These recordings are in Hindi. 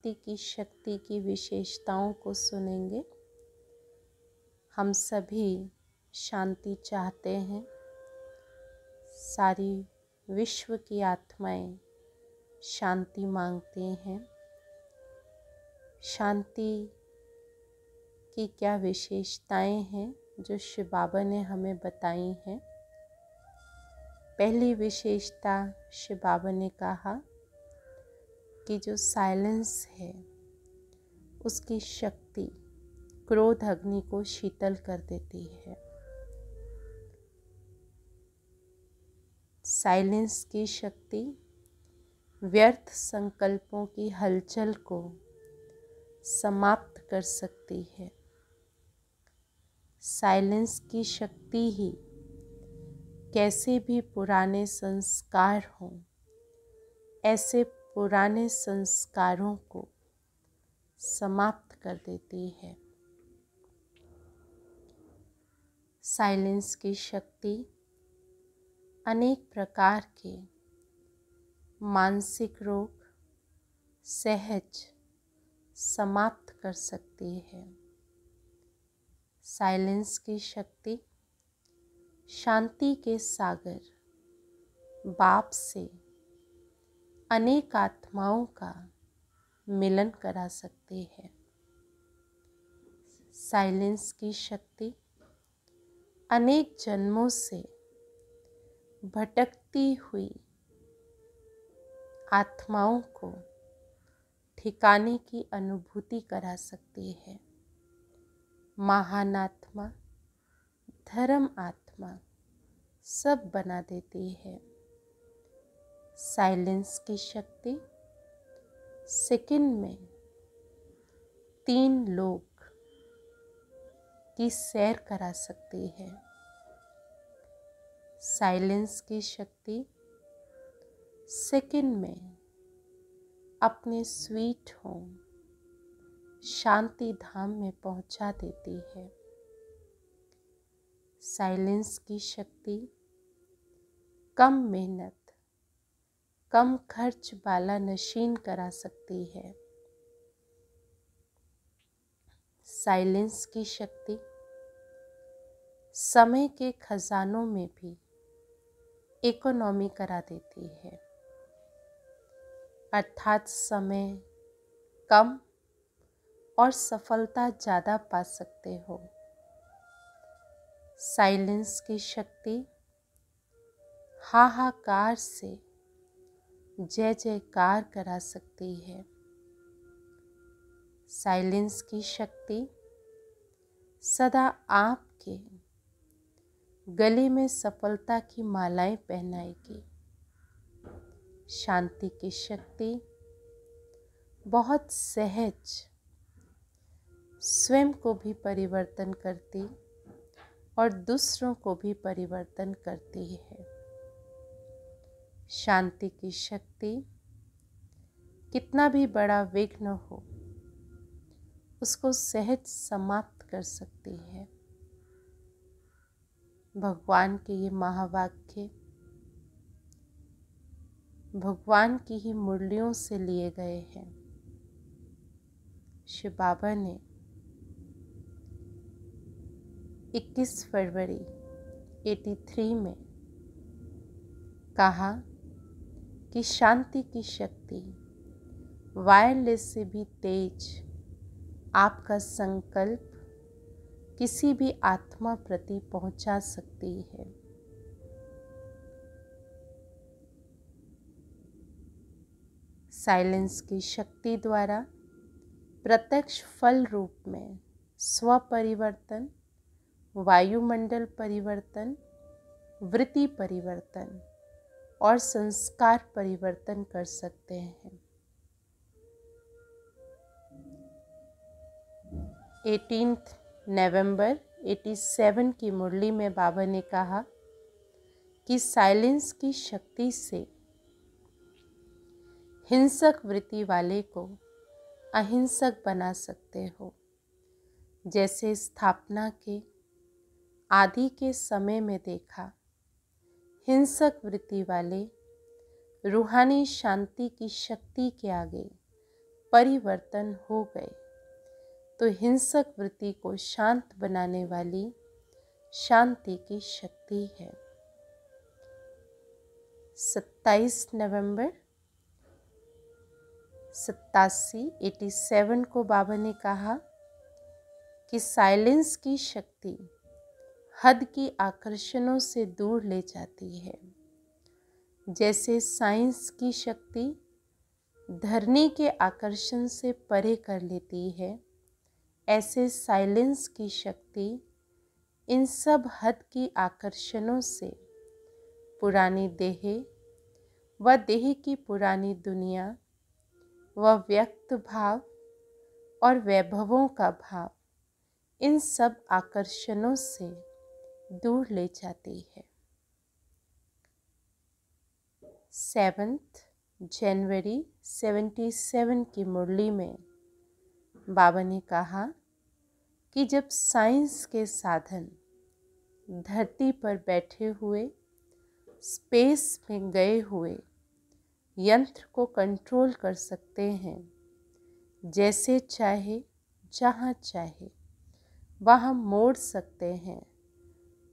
शांति की शक्ति की विशेषताओं को सुनेंगे। हम सभी शांति चाहते हैं। सारी विश्व की आत्माएं शांति मांगते हैं। शांति की क्या विशेषताएं हैं जो शिव बाबा ने हमें बताई हैं। पहली विशेषता शिव बाबा ने कहा कि जो साइलेंस है उसकी शक्ति क्रोध अग्नि को शीतल कर देती है। साइलेंस की शक्ति व्यर्थ संकल्पों की हलचल को समाप्त कर सकती है। साइलेंस की शक्ति ही कैसे भी पुराने संस्कार हों, ऐसे पुराने संस्कारों को समाप्त कर देती है। साइलेंस की शक्ति अनेक प्रकार के मानसिक रोग सहज समाप्त कर सकती है। साइलेंस की शक्ति शांति के सागर बाप से अनेक आत्माओं का मिलन करा सकती है। साइलेंस की शक्ति अनेक जन्मों से भटकती हुई आत्माओं को ठिकाने की अनुभूति करा सकती है। महान आत्मा, धर्म आत्मा सब बना देती है। साइलेंस की शक्ति सेकंड में 3 लोग की सैर करा सकती है। साइलेंस की शक्ति सेकंड में अपने स्वीट होम शांति धाम में पहुंचा देती है। साइलेंस की शक्ति कम मेहनत कम खर्च वाला नशीन करा सकती है। साइलेंस की शक्ति समय के खजानों में भी इकोनॉमी करा देती है, अर्थात समय कम और सफलता ज़्यादा पा सकते हो। साइलेंस की शक्ति हाहाकार से जय जयकार करा सकती है। साइलेंस की शक्ति सदा आपके गले में सफलता की मालाएं पहनाएगी। शांति की शक्ति बहुत सहज स्वयं को भी परिवर्तन करती और दूसरों को भी परिवर्तन करती है। शांति की शक्ति कितना भी बड़ा विघ्न हो उसको सहज समाप्त कर सकती है। भगवान के ये महावाक्य भगवान की ही मुरलियों से लिए गए हैं। शिव बाबा ने 21 फरवरी 83 में कहा कि शांति की शक्ति वायरलेस से भी तेज आपका संकल्प किसी भी आत्मा प्रति पहुंचा सकती है। साइलेंस की शक्ति द्वारा प्रत्यक्ष फल रूप में स्व परिवर्तन, वायुमंडल परिवर्तन, वृत्ति परिवर्तन और संस्कार परिवर्तन कर सकते हैं। 18 नवंबर 87 की मुरली में बाबा ने कहा कि साइलेंस की शक्ति से हिंसक वृत्ति वाले को अहिंसक बना सकते हो। जैसे स्थापना के आदि के समय में देखा, हिंसक वृत्ति वाले रूहानी शांति की शक्ति के आगे परिवर्तन हो गए तो हिंसक वृत्ति को शांत बनाने वाली शांति की शक्ति है। 27 नवंबर 87 को बाबा ने कहा कि साइलेंस की शक्ति हद की आकर्षणों से दूर ले जाती है। जैसे साइंस की शक्ति धरनी के आकर्षण से परे कर लेती है, ऐसे साइलेंस की शक्ति इन सब हद की आकर्षणों से पुरानी देह व देह की पुरानी दुनिया व व्यक्त भाव और वैभवों का भाव, इन सब आकर्षणों से दूर ले जाती है। 7 जनवरी 77 की मुरली में बाबा ने कहा कि जब साइंस के साधन धरती पर बैठे हुए स्पेस में गए हुए यंत्र को कंट्रोल कर सकते हैं, जैसे चाहे जहाँ चाहे वहाँ मोड़ सकते हैं,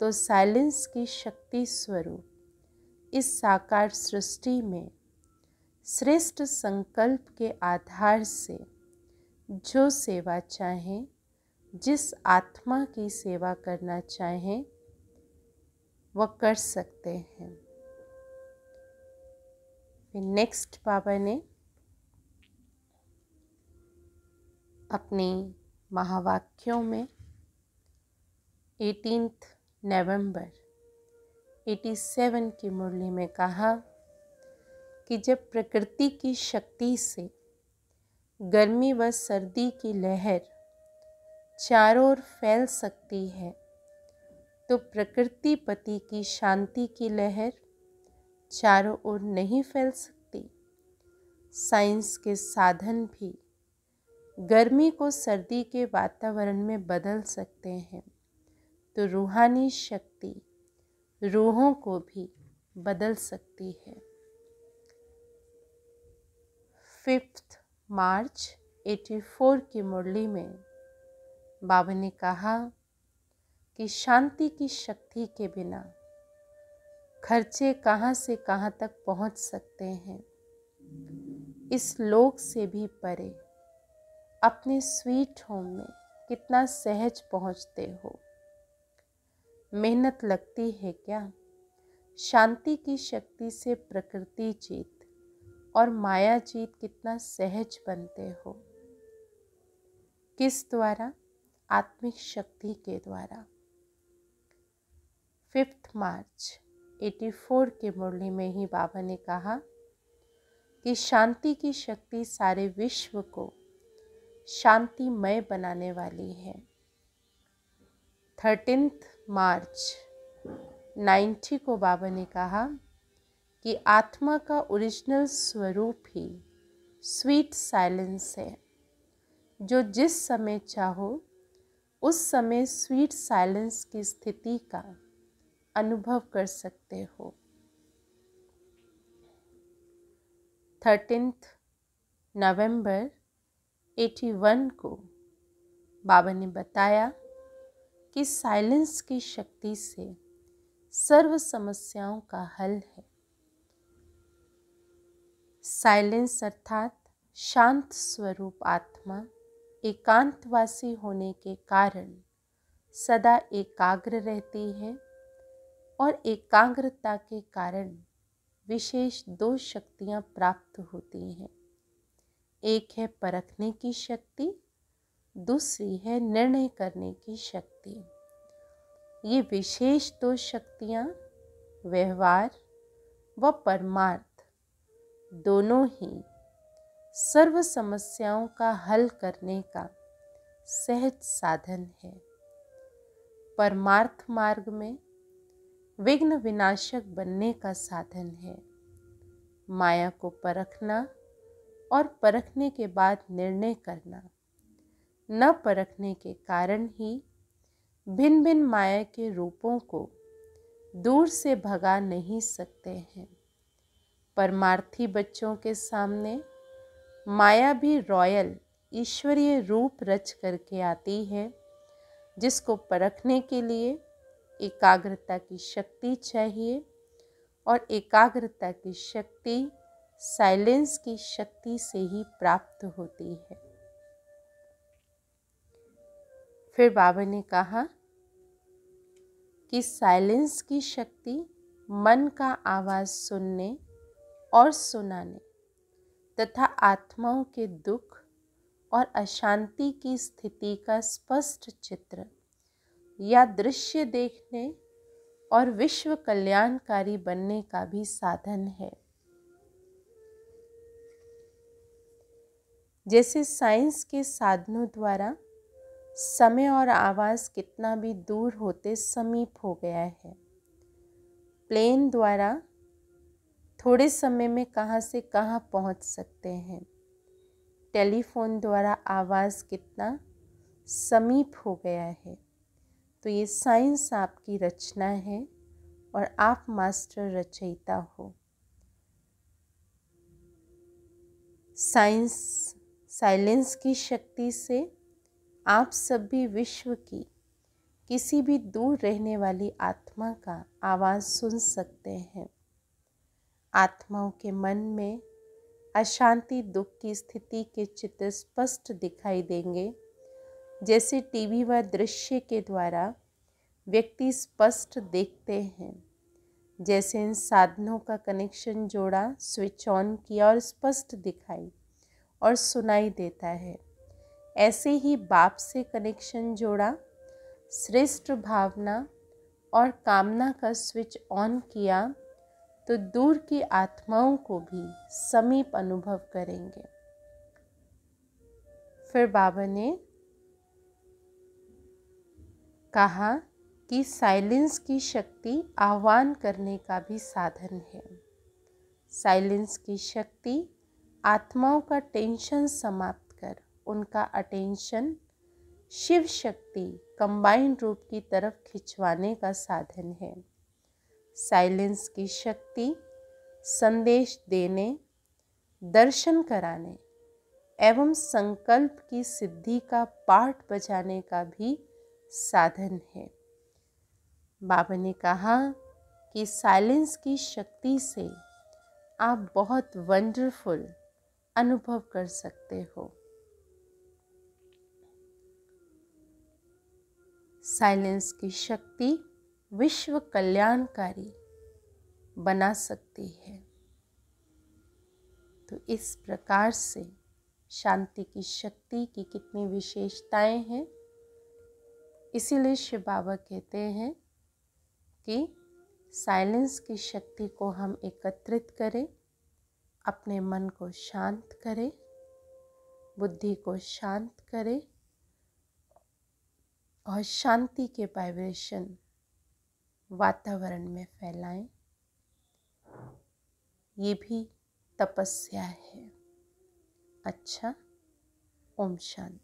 तो साइलेंस की शक्ति स्वरूप इस साकार सृष्टि में श्रेष्ठ संकल्प के आधार से जो सेवा चाहें, जिस आत्मा की सेवा करना चाहें, वह कर सकते हैं। फिर नेक्स्ट बाबा ने अपनी महावाक्यों में 18 नवंबर 87 की मुरली में कहा कि जब प्रकृति की शक्ति से गर्मी व सर्दी की लहर चारों ओर फैल सकती है, तो प्रकृति पति की शांति की लहर चारों ओर नहीं फैल सकती। साइंस के साधन भी गर्मी को सर्दी के वातावरण में बदल सकते हैं, तो रूहानी शक्ति रूहों को भी बदल सकती है। 5 मार्च 84 की मुरली में बाबा ने कहा कि शांति की शक्ति के बिना खर्चे कहाँ से कहाँ तक पहुँच सकते हैं। इस लोक से भी परे अपने स्वीट होम में कितना सहज पहुँचते हो। मेहनत लगती है क्या? शांति की शक्ति से प्रकृति जीत और माया जीत कितना सहज बनते हो। किस द्वारा? आत्मिक शक्ति के द्वारा। 5 मार्च 84 की मुरली में ही बाबा ने कहा कि शांति की शक्ति सारे विश्व को शांतिमय बनाने वाली है। 13 मार्च 90 को बाबा ने कहा कि आत्मा का ओरिजिनल स्वरूप ही स्वीट साइलेंस है, जो जिस समय चाहो उस समय स्वीट साइलेंस की स्थिति का अनुभव कर सकते हो। 13 नवंबर 81 को बाबा ने बताया कि साइलेंस की शक्ति से सर्व समस्याओं का हल है। साइलेंस अर्थात शांत स्वरूप आत्मा एकांतवासी होने के कारण सदा एकाग्र रहती है, और एकाग्रता के कारण विशेष 2 शक्तियाँ प्राप्त होती हैं। एक है परखने की शक्ति, दूसरी है निर्णय करने की शक्ति। ये विशेष 2 शक्तियाँ व्यवहार व परमार्थ दोनों ही सर्व समस्याओं का हल करने का सहज साधन है। परमार्थ मार्ग में विघ्न विनाशक बनने का साधन है। माया को परखना और परखने के बाद निर्णय करना। न परखने के कारण ही भिन्न भिन्न माया के रूपों को दूर से भगा नहीं सकते हैं। परमार्थी बच्चों के सामने माया भी रॉयल ईश्वरीय रूप रच करके आती है, जिसको परखने के लिए एकाग्रता की शक्ति चाहिए, और एकाग्रता की शक्ति साइलेंस की शक्ति से ही प्राप्त होती है। फिर बाबा ने कहा कि साइलेंस की शक्ति मन का आवाज़ सुनने और सुनाने तथा आत्माओं के दुख और अशांति की स्थिति का स्पष्ट चित्र या दृश्य देखने और विश्व कल्याणकारी बनने का भी साधन है। जैसे साइंस के साधनों द्वारा समय और आवाज़ कितना भी दूर होते समीप हो गया है, प्लेन द्वारा थोड़े समय में कहाँ से कहाँ पहुँच सकते हैं, टेलीफोन द्वारा आवाज़ कितना समीप हो गया है। तो ये साइंस आपकी रचना है और आप मास्टर रचयिता हो। साइलेंस की शक्ति से आप सभी विश्व की किसी भी दूर रहने वाली आत्मा का आवाज़ सुन सकते हैं। आत्माओं के मन में अशांति दुख की स्थिति के चित्र स्पष्ट दिखाई देंगे, जैसे टीवी व दृश्य के द्वारा व्यक्ति स्पष्ट देखते हैं। जैसे इन साधनों का कनेक्शन जोड़ा, स्विच ऑन किया और स्पष्ट दिखाई और सुनाई देता है, ऐसे ही बाप से कनेक्शन जोड़ा, श्रेष्ठ भावना और कामना का स्विच ऑन किया तो दूर की आत्माओं को भी समीप अनुभव करेंगे। फिर बाबा ने कहा कि साइलेंस की शक्ति आह्वान करने का भी साधन है। साइलेंस की शक्ति आत्माओं का टेंशन समाप्त कर उनका अटेंशन शिव शक्ति कंबाइंड रूप की तरफ खिंचवाने का साधन है। साइलेंस की शक्ति संदेश देने, दर्शन कराने एवं संकल्प की सिद्धि का पाठ बजाने का भी साधन है। बाबा ने कहा कि साइलेंस की शक्ति से आप बहुत वंडरफुल अनुभव कर सकते हो। साइलेंस की शक्ति विश्व कल्याणकारी बना सकती है। तो इस प्रकार से शांति की शक्ति की कितनी विशेषताएं हैं। इसीलिए शिव बाबा कहते हैं कि साइलेंस की शक्ति को हम एकत्रित करें, अपने मन को शांत करें, बुद्धि को शांत करें और शांति के वाइब्रेशन वातावरण में फैलाएं। ये भी तपस्या है। अच्छा, ओम शांति।